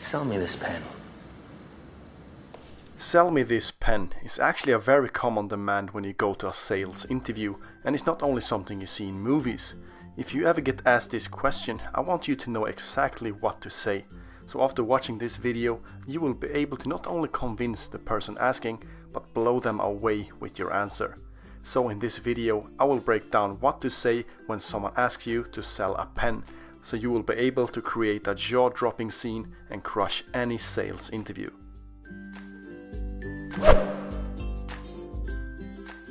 Sell me this pen. Sell me this pen is actually a very common demand when you go to a sales interview, and it's not only something you see in movies. If you ever get asked this question, I want you to know exactly what to say. So after watching this video, you will be able to not only convince the person asking, but blow them away with your answer. So in this video, I will break down what to say when someone asks you to sell a pen, so you will be able to create a jaw-dropping scene and crush any sales interview.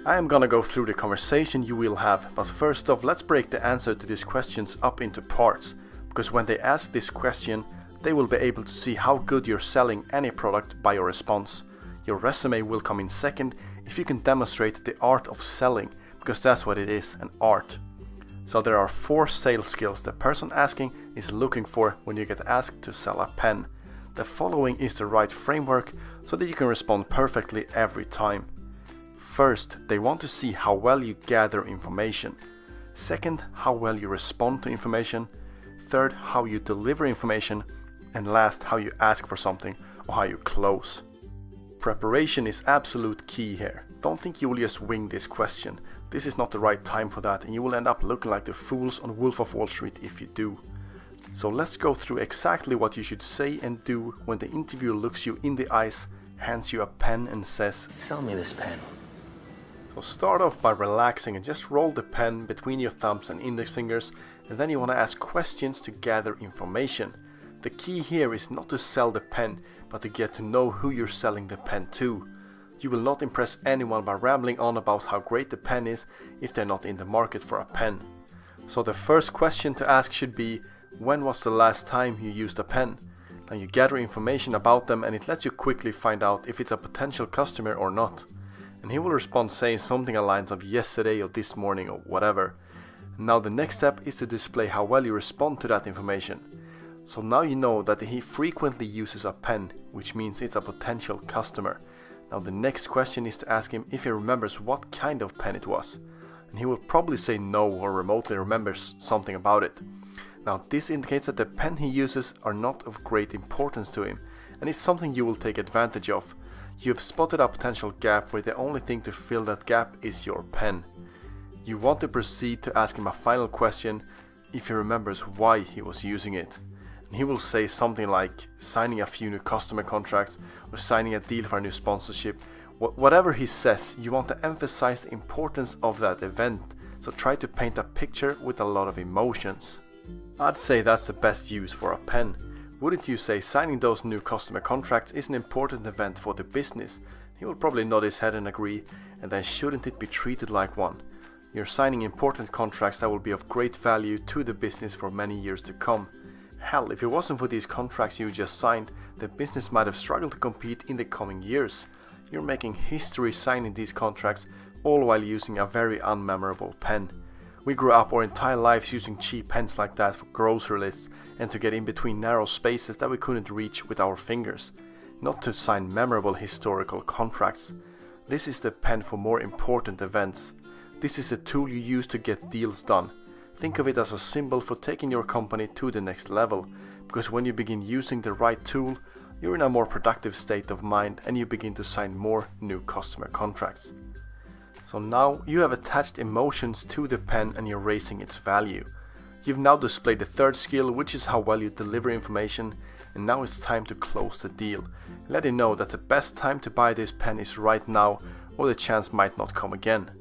I am gonna go through the conversation you will have, but first off, let's break the answer to these questions up into parts, because when they ask this question, they will be able to see how good you're selling any product by your response. Your resume will come in second if you can demonstrate the art of selling, because that's what it is, an art. So there are 4 sales skills the person asking is looking for when you get asked to sell a pen. The following is the right framework so that you can respond perfectly every time. First, they want to see how well you gather information. Second, how well you respond to information. Third, how you deliver information. And last, how you ask for something or how you close. Preparation is absolute key here. Don't think you will just wing this question. This is not the right time for that, and you will end up looking like the fools on Wolf of Wall Street if you do. So let's go through exactly what you should say and do when the interviewer looks you in the eyes, hands you a pen and says, "Sell me this pen." So start off by relaxing and just roll the pen between your thumbs and index fingers, and then you want to ask questions to gather information. The key here is not to sell the pen, but to get to know who you're selling the pen to. You will not impress anyone by rambling on about how great the pen is if they're not in the market for a pen. So the first question to ask should be, when was the last time you used a pen? Now you gather information about them, and it lets you quickly find out if it's a potential customer or not. And he will respond saying something along the lines of yesterday or this morning or whatever. Now the next step is to display how well you respond to that information. So now you know that he frequently uses a pen, which means it's a potential customer. Now the next question is to ask him if he remembers what kind of pen it was. And he will probably say no or remotely remembers something about it. Now this indicates that the pen he uses are not of great importance to him, and it's something you will take advantage of. You have spotted a potential gap where the only thing to fill that gap is your pen. You want to proceed to ask him a final question if he remembers why he was using it. And he will say something like signing a few new customer contracts or signing a deal for a new sponsorship. Whatever he says, you want to emphasize the importance of that event, so try to paint a picture with a lot of emotions. I'd say that's the best use for a pen. Wouldn't you say signing those new customer contracts is an important event for the business? He will probably nod his head and agree, and then shouldn't it be treated like one? You're signing important contracts that will be of great value to the business for many years to come. Hell, if it wasn't for these contracts you just signed, the business might have struggled to compete in the coming years. You're making history signing these contracts, all while using a very unmemorable pen. We grew up our entire lives using cheap pens like that for grocery lists and to get in between narrow spaces that we couldn't reach with our fingers, not to sign memorable historical contracts. This is the pen for more important events. This is a tool you use to get deals done. Think of it as a symbol for taking your company to the next level, because when you begin using the right tool, you're in a more productive state of mind and you begin to sign more new customer contracts. So now you have attached emotions to the pen and you're raising its value. You've now displayed the third skill, which is how well you deliver information, and now it's time to close the deal. Let him know that the best time to buy this pen is right now, or the chance might not come again.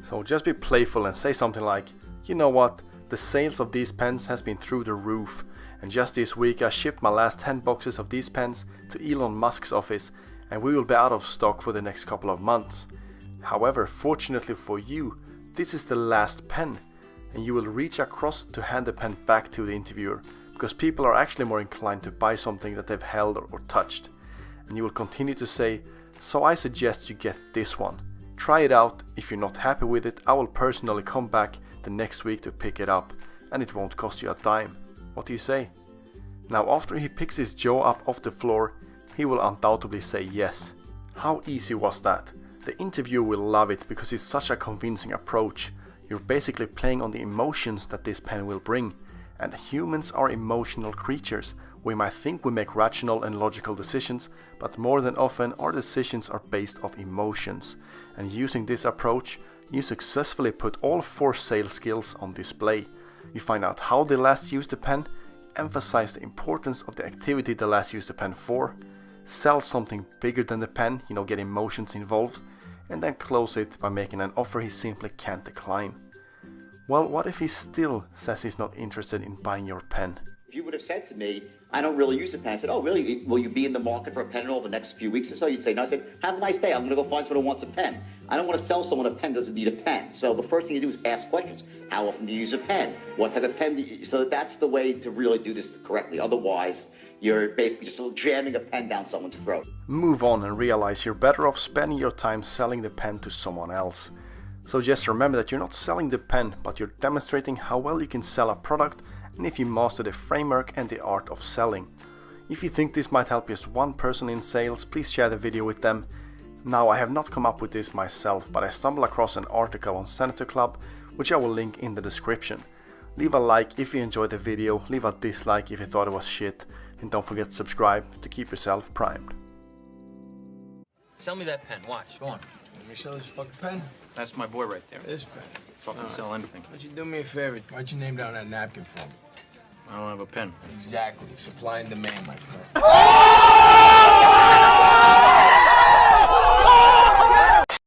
So just be playful and say something like, you know what, the sales of these pens has been through the roof, and just this week I shipped my last 10 boxes of these pens to Elon Musk's office, and we will be out of stock for the next couple of months. However, fortunately for you, this is the last pen, and you will reach across to hand the pen back to the interviewer, because people are actually more inclined to buy something that they've held or touched. And you will continue to say, so I suggest you get this one. Try it out. If you're not happy with it, I will personally come back the next week to pick it up, and it won't cost you a dime. What do you say? Now after he picks his jaw up off the floor, he will undoubtedly say yes. How easy was that? The interviewer will love it because it's such a convincing approach. You're basically playing on the emotions that this pen will bring. And humans are emotional creatures. We might think we make rational and logical decisions, but more than often our decisions are based off emotions. And using this approach, you successfully put all 4 sales skills on display. You find out how they last used the pen, emphasize the importance of the activity they last used the pen for, sell something bigger than the pen, get emotions involved, and then close it by making an offer he simply can't decline. Well, what if he still says he's not interested in buying your pen? If you would have said to me, I don't really use a pen, I said, oh, really? Will you be in the market for a pen over the next few weeks or so? You'd say, no. I said, have a nice day. I'm going to go find someone who wants a pen. I don't want to sell someone a pen that doesn't need a pen. So the first thing you do is ask questions. How often do you use a pen? What type of pen do you use? So that's the way to really do this correctly. Otherwise, you're basically just jamming a pen down someone's throat. Move on and realize you're better off spending your time selling the pen to someone else. So just remember that you're not selling the pen, but you're demonstrating how well you can sell a product and if you master the framework and the art of selling. If you think this might help just one person in sales, please share the video with them. Now, I have not come up with this myself, but I stumbled across an article on Senator Club, which I will link in the description. Leave a like if you enjoyed the video, leave a dislike if you thought it was shit, and don't forget to subscribe to keep yourself primed. Sell me that pen. Watch. Go on. Let me sell this fucking pen. That's my boy right there. This pen. Fucking sell anything. Why'd you do me a favor? Why'd you name down that napkin for me? I don't have a pen. Exactly. Supply and demand, my friend.